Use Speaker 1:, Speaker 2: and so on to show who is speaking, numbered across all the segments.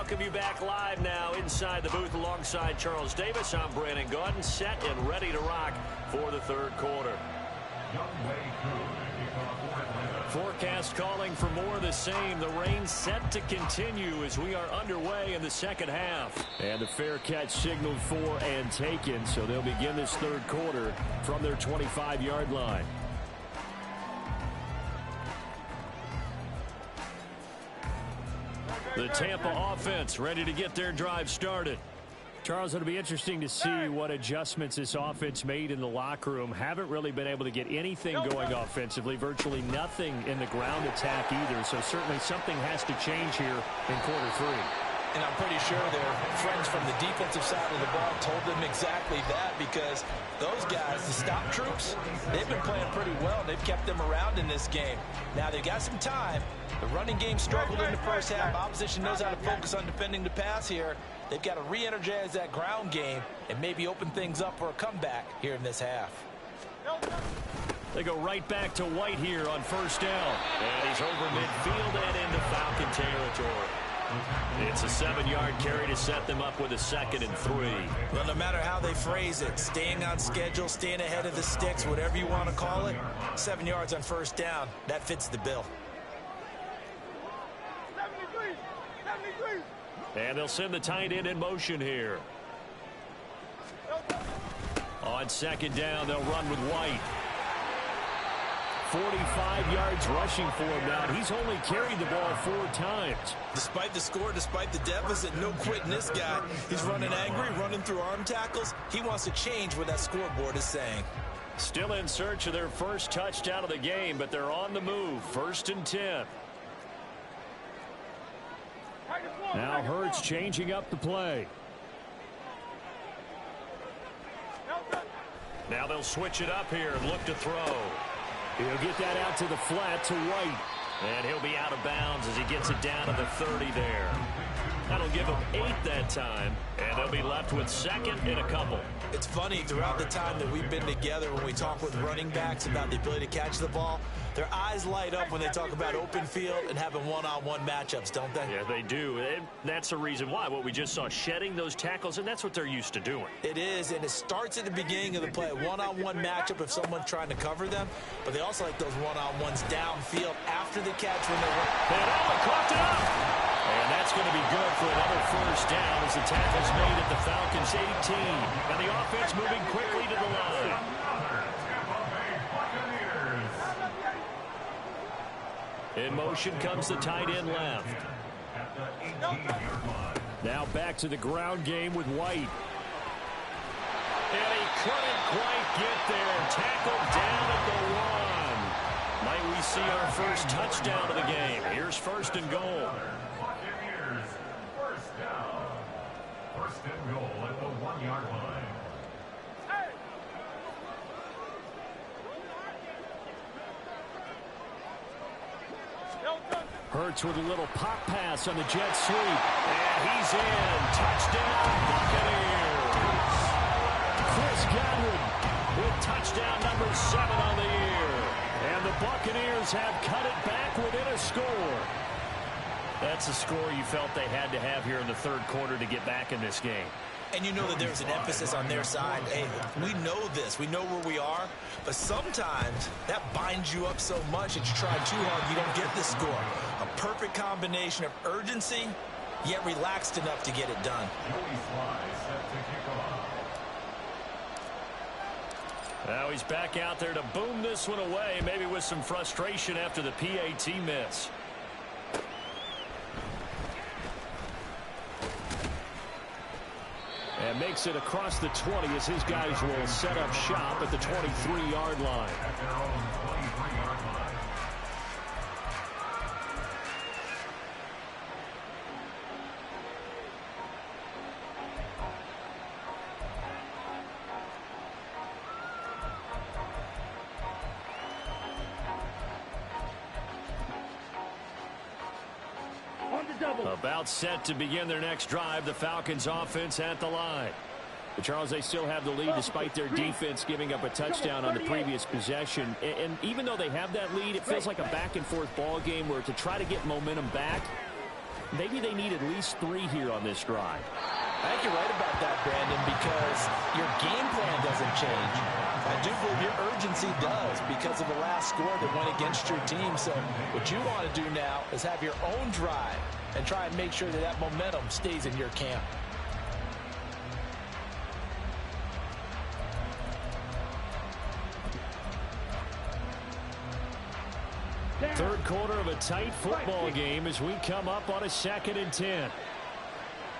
Speaker 1: welcome you back live now inside the booth alongside Charles Davis. I'm Brandon Gaudin, set and ready to rock for the third quarter. Forecast calling for more of the same. The rain set to continue as we are underway in the second half. And the fair catch signaled for and taken, so they'll begin this third quarter from their 25-yard line. The Tampa offense ready to get their drive started. Charles, it'll be interesting to see what adjustments this offense made in the locker room. Haven't really been able to get anything going offensively, virtually nothing in the ground attack either. So certainly something has to change here in quarter three.
Speaker 2: And I'm pretty sure their friends from the defensive side of the ball told them exactly that, because those guys, the stop troops, they've been playing pretty well. They've kept them around in this game. Now they've got some time. The running game struggled in the first half. Opposition knows how to focus on defending the pass here. They've got to re-energize that ground game and maybe open things up for a comeback here in this half.
Speaker 1: They go right back to White here on first down. And he's over midfield and into Falcon territory. It's a 7-yard carry to set them up with a 2nd and 3.
Speaker 2: Well, no matter how they phrase it, staying on schedule, staying ahead of the sticks, whatever you want to call it, 7 yards on first down, that fits the bill.
Speaker 1: And they'll send the tight end in motion here. On 2nd down, they'll run with White. 45 yards rushing for him now. He's only carried the ball 4 times.
Speaker 2: Despite the score, despite the deficit, no quitting this guy. He's running angry, running through arm tackles. He wants to change what that scoreboard is saying.
Speaker 1: Still in search of their first touchdown of the game, but they're on the move. 1st and 10. Now Hurts changing up the play. Now they'll switch it up here and look to throw. He'll get that out to the flat to White. And he'll be out of bounds as he gets it down to the 30 there. That'll give them 8 that time. And they'll be left with 2nd and a couple.
Speaker 2: It's funny, throughout the time that we've been together, when we talk with running backs about the ability to catch the ball, their eyes light up when they talk about open field and having one-on-one matchups, don't they?
Speaker 1: Yeah, they do. And that's the reason why. What we just saw, shedding those tackles, and that's what they're used to doing.
Speaker 2: It is, and it starts at the beginning of the play. One-on-one matchup if someone's trying to cover them, but they also like those one-on-ones downfield after the catch when they're...
Speaker 1: And Allen coughed it up! And that's going to be good for another first down as the tackle's made at the Falcons 18. And the offense moving quickly to the line. In motion comes the tight end left. Now back to the ground game with White. And he couldn't quite get there. Tackled down at the 1. Might we see our first touchdown of the game? Here's 1st and goal.
Speaker 3: First and goal at the 1-yard line.
Speaker 1: Hurts with a little pop pass on the jet sweep. And he's in. Touchdown, Buccaneers. Chris Godwin with touchdown number 7 on the year. And the Buccaneers have cut it back within a score. That's a score you felt they had to have here in the third quarter to get back in this game.
Speaker 2: And you know that there's an emphasis on their side. Hey, we know this. We know where we are. But sometimes that binds you up so much that you try too hard, you don't get the score. A perfect combination of urgency, yet relaxed enough to get it done.
Speaker 1: Now he's back out there to boom this one away, maybe with some frustration after the PAT miss. And makes it across the 20 as his guys will set up shop at the 23-yard line. About set to begin their next drive. The Falcons offense at the line. But Charles, they still have the lead despite their defense giving up a touchdown on the previous possession. And even though they have that lead, it feels like a back-and-forth ball game where to try to get momentum back, maybe they need at least 3 here on this drive.
Speaker 2: I think you're right about that, Brandon, because your game plan doesn't change. I do believe your urgency does because of the last score that went against your team. So what you want to do now is have your own drive and try and make sure that that momentum stays in your camp.
Speaker 1: Third quarter of a tight football game as we come up on a 2nd and 10.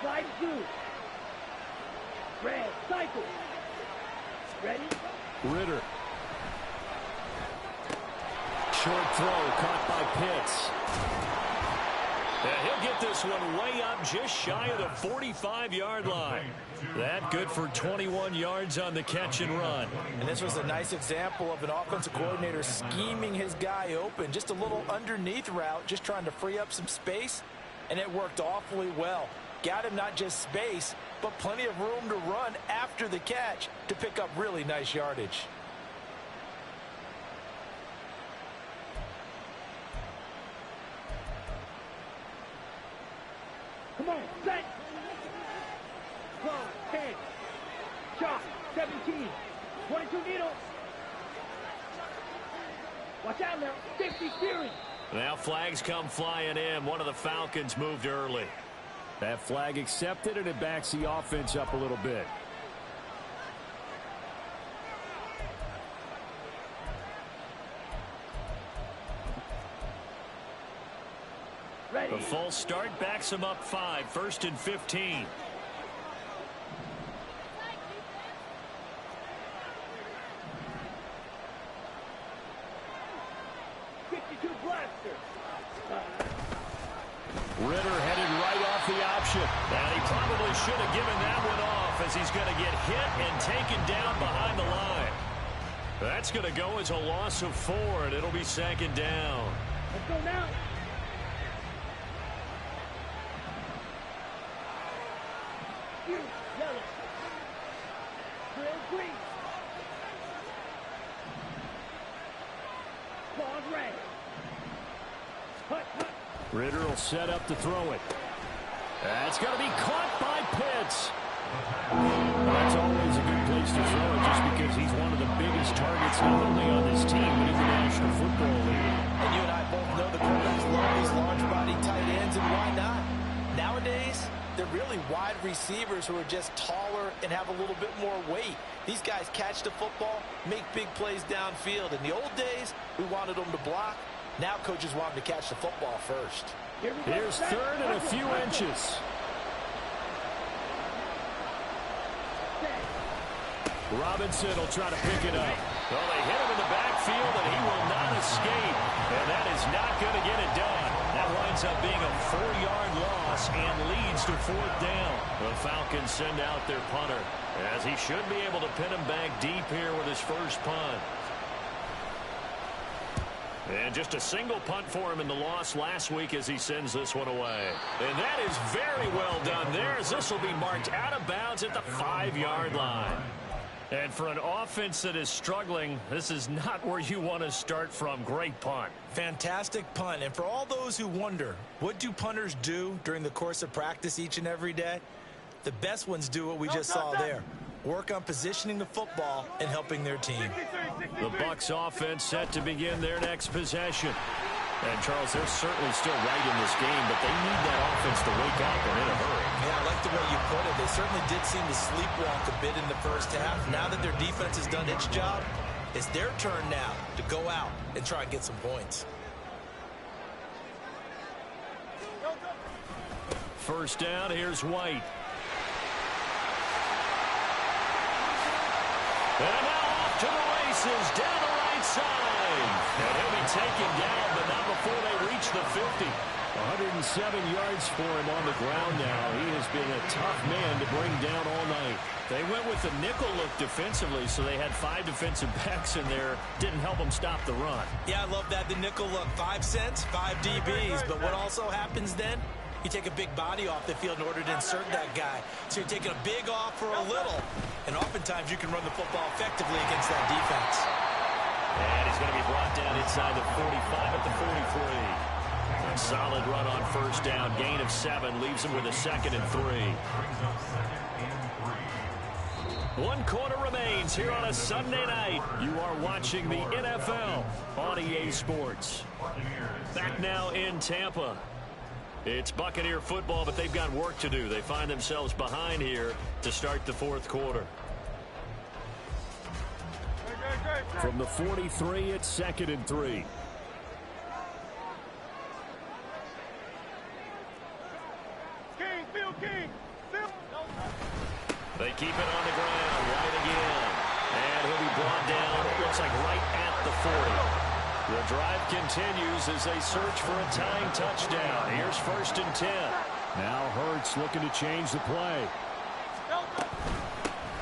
Speaker 4: Slide through. Red, cycle. Ready?
Speaker 1: Ritter. Short throw caught by Pitts. And he'll get this one way up just shy of the 45-yard line. That good for 21 yards on the catch and run.
Speaker 2: And this was a nice example of an offensive coordinator scheming his guy open. Just a little underneath route, just trying to free up some space. And it worked awfully well. Got him not just space, but plenty of room to run after the catch to pick up really nice yardage.
Speaker 4: Come on, set. 12, 10. Shot, 17. 22 needle. Watch out now. 50 steering.
Speaker 1: Now flags come flying in. One of the Falcons moved early. That flag accepted, and it backs the offense up a little bit.
Speaker 4: Ready.
Speaker 1: The false start backs him up 5. 1st and 15. Ritter headed right off the option. And he probably should have given that one off as he's going to get hit and taken down behind the line. That's going to go as a loss of 4, and it'll be 2nd down.
Speaker 4: Let's go now. Yellow. Drill green. Claws red. Hut, hut.
Speaker 1: Ritter will set up to throw it. That's going to be caught by Pitts. That's always a good place to throw it just because he's one of the biggest targets not only on this team but in the National Football League.
Speaker 2: And you and I both know the quarterbacks love these large body tight ends, and why not? Nowadays, they're really wide receivers who are just taller and have a little bit more weight. These guys catch the football, make big plays downfield. In the old days, we wanted them to block. Now coaches want them to catch the football first.
Speaker 1: Here's 3rd and a few inches. Robinson will try to pick it up. Well, they hit him in the backfield, and he will not escape. And that is not going to get it done. That winds up being a 4-yard loss and leads to 4th down. The Falcons send out their punter, as he should be able to pin him back deep here with his first punt. And just a single punt for him in the loss last week as he sends this one away. And that is very well done there, as this will be marked out of bounds at the 5-yard line. And for an offense that is struggling, this is not where you want to start from. Great punt.
Speaker 2: Fantastic punt. And for all those who wonder, what do punters do during the course of practice each and every day? The best ones do what we just saw there. Work on positioning the football and helping their team.
Speaker 1: The Bucs offense set to begin their next possession. And, Charles, they're certainly still right in this game, but they need that offense to wake up and in a hurry.
Speaker 2: Yeah, I like the way you put it. They certainly did seem to sleepwalk a bit in the first half. Now that their defense has done its job, it's their turn now to go out and try and get some points.
Speaker 1: First down, here's White. And now off to the races, down the right side. And he'll be taken down, but not before they reach the 50. 107 yards for him on the ground now. He has been a tough man to bring down all night. They went with the nickel look defensively, so they had 5 defensive backs in there. Didn't help them stop the run.
Speaker 2: Yeah, I love that, the nickel look. 5 cents, 5 DBs. But what also happens then? You take a big body off the field in order to insert that guy. So you're taking a big off for a little. And oftentimes you can run the football effectively against that defense.
Speaker 1: And he's going to be brought down inside the 45 at the 43. Solid run on first down. Gain of 7 leaves him with a 2nd and 3. 1 quarter remains here on a Sunday night. You are watching the NFL on EA Sports. Back now in Tampa. It's Buccaneer football, but they've got work to do. They find themselves behind here to start the 4th quarter. From the 43, it's 2nd and 3. They keep it on the ground. Right again. And he'll be brought down, it looks like right at the 40. The drive continues as they search for a tying touchdown. Here's 1st and 10. Now Hurts looking to change the play.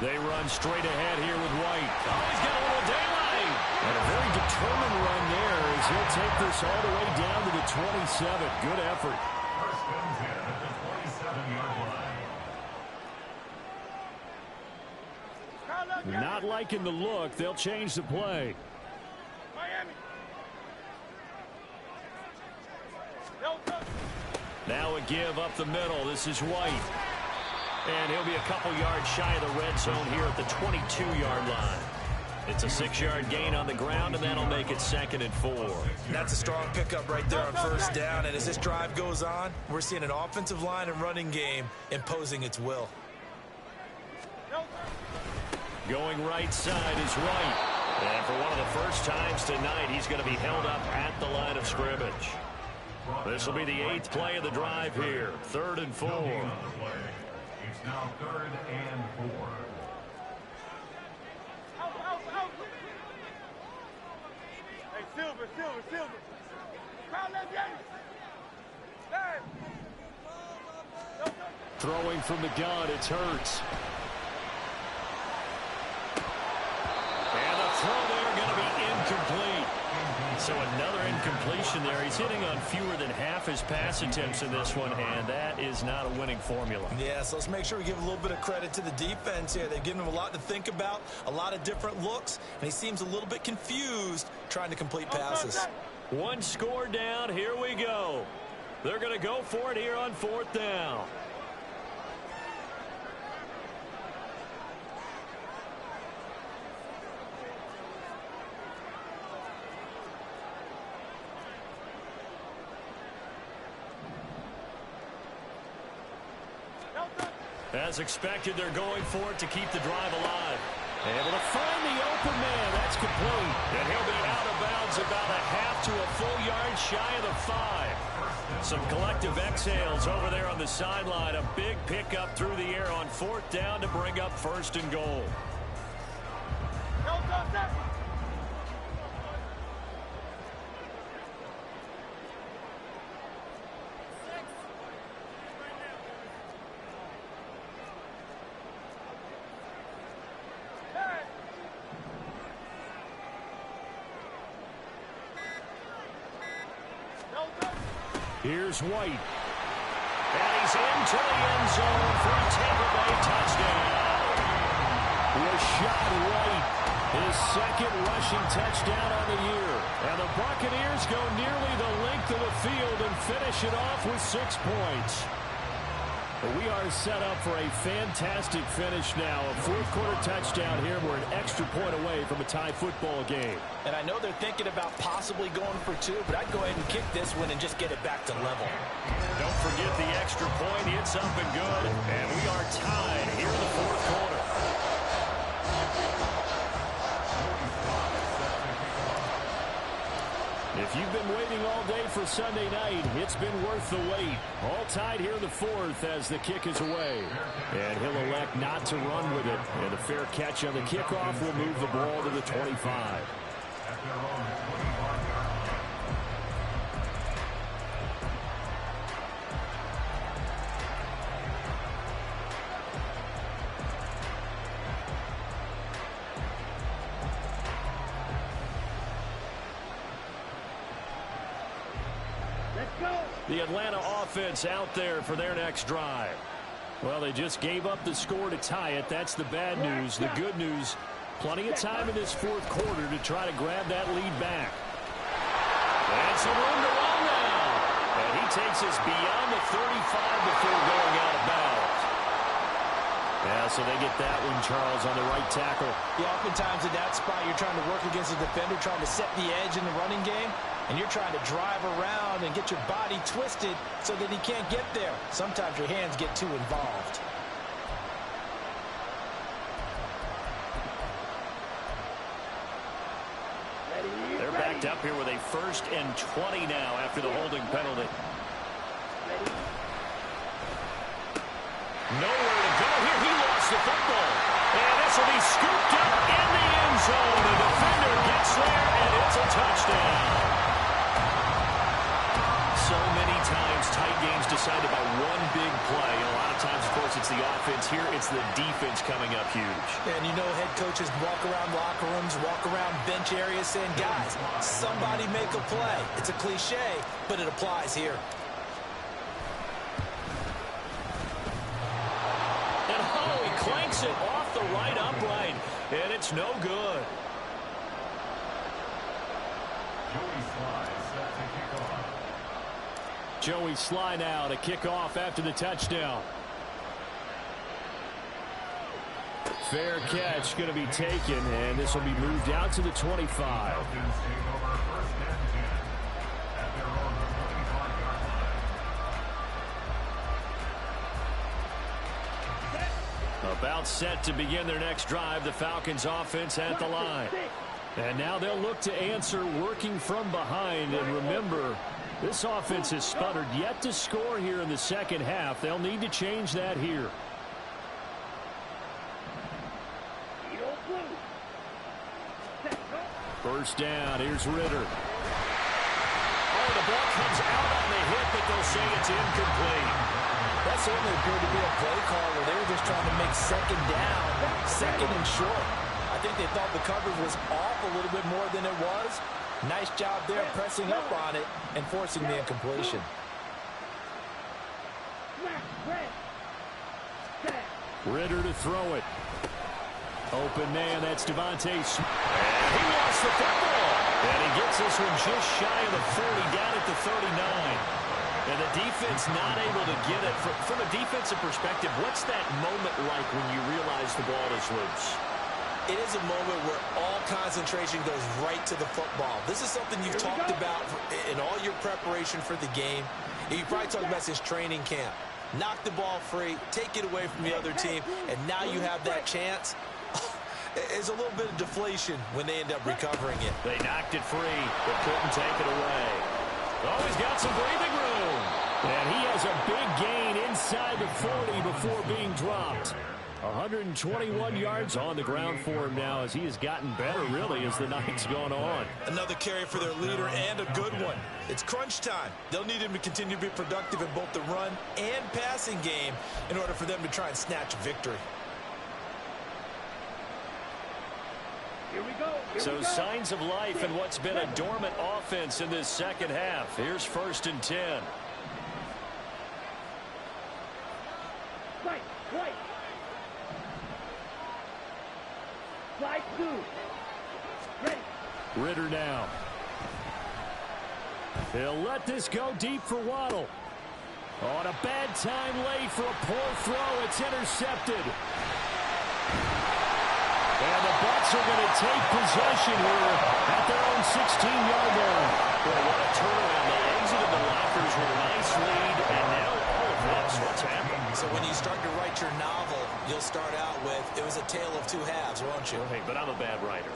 Speaker 1: They run straight ahead here with White. Oh, he's got a little daylight. And a very determined run there as he'll take this all the way down to the 27. Good effort.
Speaker 3: 1st and 10 at the 27-yard line.
Speaker 1: Not liking the look. They'll change the play. Now a give up the middle. This is White. And he'll be a couple yards shy of the red zone here at the 22-yard line. It's a 6-yard gain on the ground, and that'll make it 2nd and 4.
Speaker 2: That's a strong pickup right there on first down. And as this drive goes on, we're seeing an offensive line and running game imposing its will.
Speaker 1: Going right side is White. And for one of the first times tonight, he's going to be held up at the line of scrimmage. This will be the 8th play of the drive here. 3rd and 4.
Speaker 3: It's now 3rd and 4.
Speaker 5: Hey, Silver. Crowd left
Speaker 1: Throwing from the gun, it's Hurts. And the throw there going to be incomplete. So another incompletion there. He's hitting on fewer than half his pass attempts in this one, and that is not a winning formula.
Speaker 2: Yeah, so let's make sure we give a little bit of credit to the defense here. They've given him a lot to think about, a lot of different looks, and he seems a little bit confused trying to complete passes.
Speaker 1: 1 score down. Here we go. They're going to go for it here on 4th down. As expected, they're going for it to keep the drive alive. Able to find the open man. That's complete. And he'll be out of bounds about a half to a full yard shy of the 5. Some collective exhales over there on the sideline. A big pickup through the air on 4th down to bring up 1st and goal. Here's White. And he's into the end zone for a Tampa Bay touchdown. Rashad White, his 2nd rushing touchdown on the year. And the Buccaneers go nearly the length of the field and finish it off with 6 points. We are set up for a fantastic finish now. A 4th quarter touchdown here. We're an extra point away from a tie football game.
Speaker 2: And I know they're thinking about possibly going for 2, but I'd go ahead and kick this one and just get it back to level.
Speaker 1: Don't forget the extra point. It's up and good. And we are tied here in the 4th quarter. If you've been waiting all day for Sunday night, it's been worth the wait. All tied here in the 4th as the kick is away. And he'll elect not to run with it. And a fair catch on the kickoff will move the ball to the 25. The Atlanta offense out there for their next drive. Well, they just gave up the score to tie it. That's the bad news. The good news, plenty of time in this 4th quarter to try to grab that lead back. And some room to run now. And takes us beyond the 35 before going out of bounds. Yeah, so they get that one, Charles, on the right tackle.
Speaker 2: Yeah, oftentimes in that spot, you're trying to work against a defender, trying to set the edge in the running game, and you're trying to drive around and get your body twisted so that he can't get there. Sometimes your hands get too involved.
Speaker 1: They're backed up here with a 1st and 20 now after the holding penalty. Nowhere to go here. He lost the football. And this will be scooped up in the end zone. The defender gets there, and it's a touchdown. So many times tight games decided by one big play. A lot of times, of course, it's the offense. Here, it's the defense coming up huge.
Speaker 2: And you know head coaches walk around locker rooms, walk around bench areas saying, guys, somebody make a play. It's a cliche, but it applies here.
Speaker 1: Clanks it off the right upright, and it's no good. Joey Sly now to kick off after the touchdown. Fair catch going to be taken, and this will be moved out to the 25. About set to begin their next drive. The Falcons offense at the line. And now they'll look to answer working from behind. And remember, this offense has sputtered yet to score here in the second half. They'll need to change that here. First down. Here's Ritter. Oh, the ball comes out on the hit, but they'll say it's incomplete.
Speaker 2: That certainly appeared to be a play call where they were just trying to make second down, second and short. I think they thought the coverage was off a little bit more than it was. Nice job there pressing up on it and forcing the incompletion.
Speaker 1: Ritter to throw it. Open man, that's Devontae Smith. And he lost the football. And he gets this one just shy of the 40, down at the 39. And the defense not able to get it. From a defensive perspective, what's that moment like when you realize the ball is loose?
Speaker 2: It is a moment where all concentration goes right to the football. This is something you've talked about in all your preparation for the game. You probably talked about since training camp. Knock the ball free, take it away from the other team, and now you have that chance. It's a little bit of deflation when they end up recovering it.
Speaker 1: They knocked it free, but couldn't take it away. Oh, he's got some breathing room. And he has a big gain inside the 40 before being dropped. 121 yards on the ground for him now as he has gotten better, really, as the night's gone on.
Speaker 2: Another carry for their leader and a good one. It's crunch time. They'll need him to continue to be productive in both the run and passing game in order for them to try and snatch a victory.
Speaker 4: Here we go.
Speaker 1: So signs of life in what's been a dormant offense in this second half. Here's 1st and 10.
Speaker 4: Right. Slide 2. Ready.
Speaker 1: Ritter now. He'll let this go deep for Waddle. On a bad time late for a poor throw. It's intercepted. And the Bucs are going to take possession here at their own 16-yard line. Well, what a turnaround. They exited the lockers with a nice lead, and now all of this. What's happened?
Speaker 2: So when you start to write your novel, you'll start out with, it was a tale of two halves, won't you?
Speaker 1: Hey, but I'm a bad writer.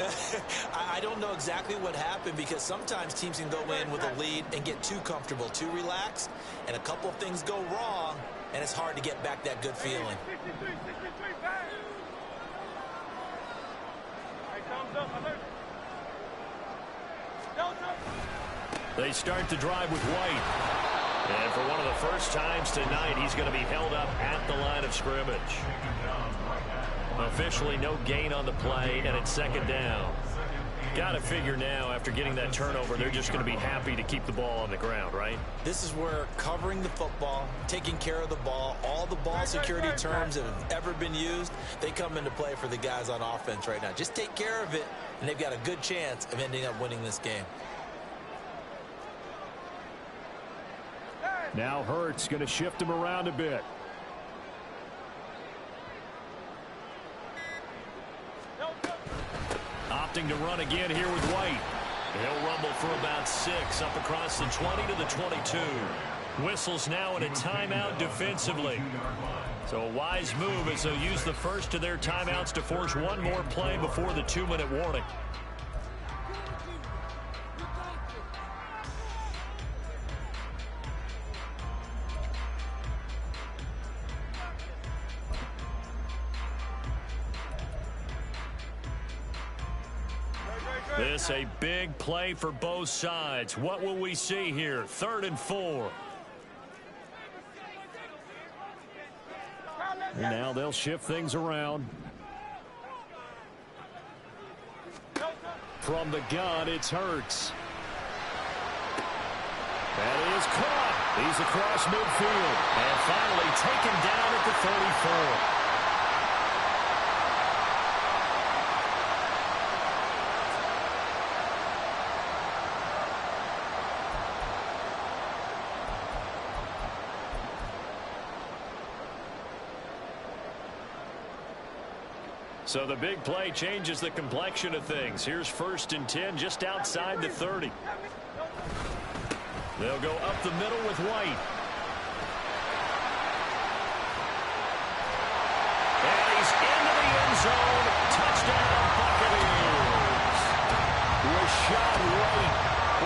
Speaker 2: I don't know exactly what happened because sometimes teams can go in with a lead and get too comfortable, too relaxed, and a couple of things go wrong, and it's hard to get back that good feeling.
Speaker 5: 63, bang! Thumbs up, alert.
Speaker 1: They start the drive with White. And for one of the first times tonight, he's going to be held up at the line of scrimmage. Officially no gain on the play, and it's 2nd down. Got to figure now, after getting that turnover, they're just going to be happy to keep the ball on the ground, right?
Speaker 2: This is where covering the football, taking care of the ball, all the ball security terms that have ever been used, they come into play for the guys on offense right now. Just take care of it, and they've got a good chance of ending up winning this game.
Speaker 1: Now Hurts going to shift him around a bit. Opting to run again here with White. He'll rumble for about 6 up across the 20 to the 22. Whistles now in a timeout defensively. So a wise move as they'll use the first of their timeouts to force one more play before the 2-minute warning. This a big play for both sides. What will we see here? 3rd and 4. And now they'll shift things around. From the gun, it's Hurts. That is caught. He's across midfield. And finally taken down at the 34. So the big play changes the complexion of things. Here's 1st and 10 just outside the 30. They'll go up the middle with White. And he's into the end zone. Touchdown, Buccaneers. Rashad White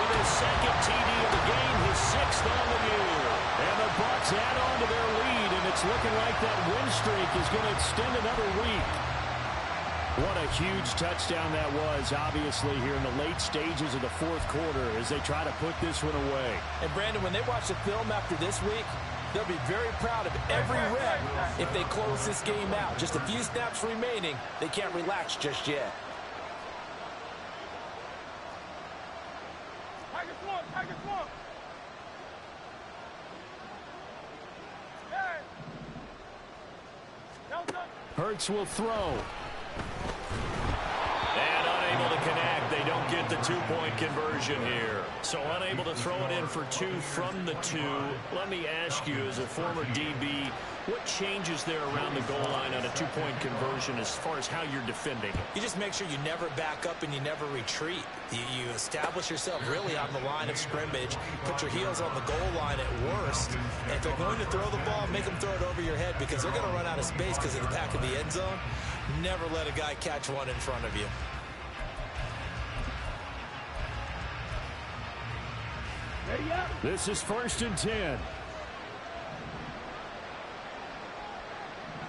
Speaker 1: with his 2nd TD of the game, his 6th on the year. And the Bucs add on to their lead, and it's looking like that win streak is going to extend another week. What a huge touchdown that was, obviously, here in the late stages of the 4th quarter as they try to put this one away.
Speaker 2: And, Brandon, when they watch the film after this week, they'll be very proud of every rep if they close this game out. Just a few snaps remaining. They can't relax just yet.
Speaker 1: Hurts will throw. And unable to connect. They don't get the 2-point conversion here. So unable to throw it in for 2 from the 2. Let me ask you, as a former DB, what changes there around the goal line on a 2-point conversion as far as how you're defending?
Speaker 2: You just make sure you never back up and you never retreat. You establish yourself really on the line of scrimmage, put your heels on the goal line at worst. And if they're going to throw the ball, make them throw it over your head because they're going to run out of space because of the back of the end zone. Never let a guy catch one in front of you.
Speaker 1: This is 1st and 10.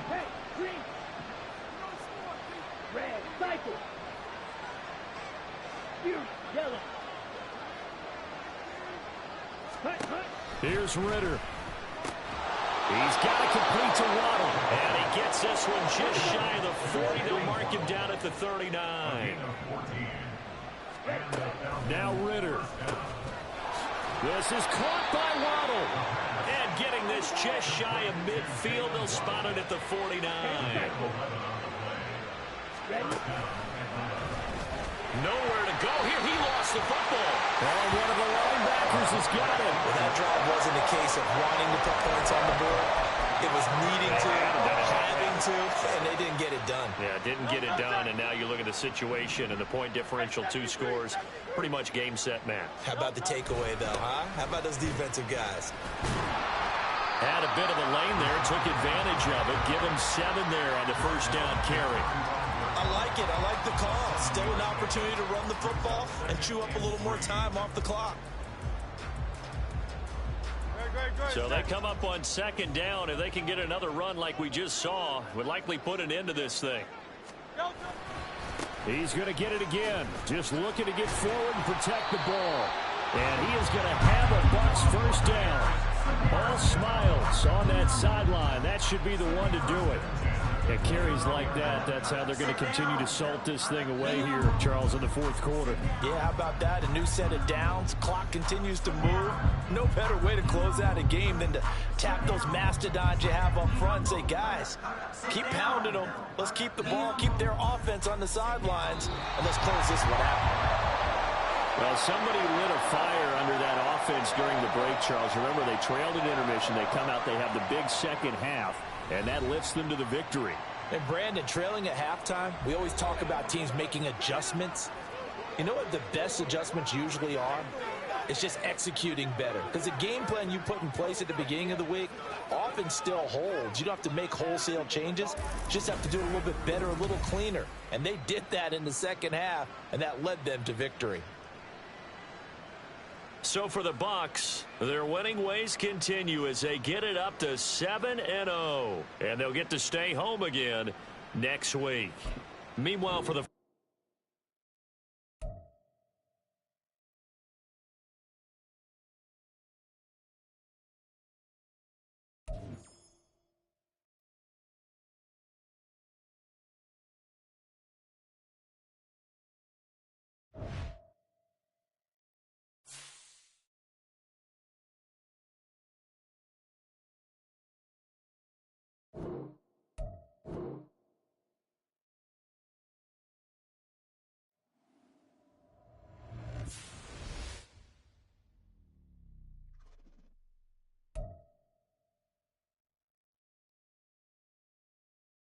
Speaker 4: Hey, green. Red, cycle. Yellow.
Speaker 1: Here's Ritter. He's got to complete to Waddle. And he gets this one just shy of the 40. They'll mark him down at the 39. Now Ritter. This is caught by Waddle. And getting this just shy of midfield. They'll spot it at the 49. Nowhere to go here. He lost the football. And one of the linebackers has got it.
Speaker 2: Well, that drive wasn't a case of wanting to put points on the board. It was needing to, having to, and they didn't get it done.
Speaker 1: Yeah, didn't get it done, and now you look at the situation and the point differential, 2 scores, pretty much game, set, match.
Speaker 2: How about the takeaway, though, huh? How about those defensive guys?
Speaker 1: Had a bit of a lane there, took advantage of it. Give him 7 there on the 1st down carry.
Speaker 2: I like it. I like the call. Still an opportunity to run the football and chew up a little more time off the clock.
Speaker 1: So they come up on 2nd down. If they can get another run like we just saw, would likely put an end to this thing. He's going to get it again. Just looking to get forward and protect the ball. And he is going to have a Bucs 1st down. All smiles on that sideline. That should be the one to do it. Yeah, carries like that, that's how they're going to continue to salt this thing away here, Charles, in the 4th quarter.
Speaker 2: Yeah, how about that? A new set of downs. Clock continues to move. No better way to close out a game than to tap those mastodons you have up front and say, guys, keep pounding them. Let's keep the ball, keep their offense on the sidelines, and let's close this one out.
Speaker 1: Well, somebody lit a fire under that offense during the break, Charles. Remember, they trailed at intermission. They come out, they have the big second half, and that lifts them to the victory.
Speaker 2: And Brandon, trailing at halftime, we always talk about teams making adjustments. You know what the best adjustments usually are? It's just executing better. Because the game plan you put in place at the beginning of the week often still holds. You don't have to make wholesale changes. You just have to do it a little bit better, a little cleaner. And they did that in the second half, and that led them to victory.
Speaker 1: So for the Bucs, their winning ways continue as they get it up to 7-0. And they'll get to stay home again next week. Meanwhile, for the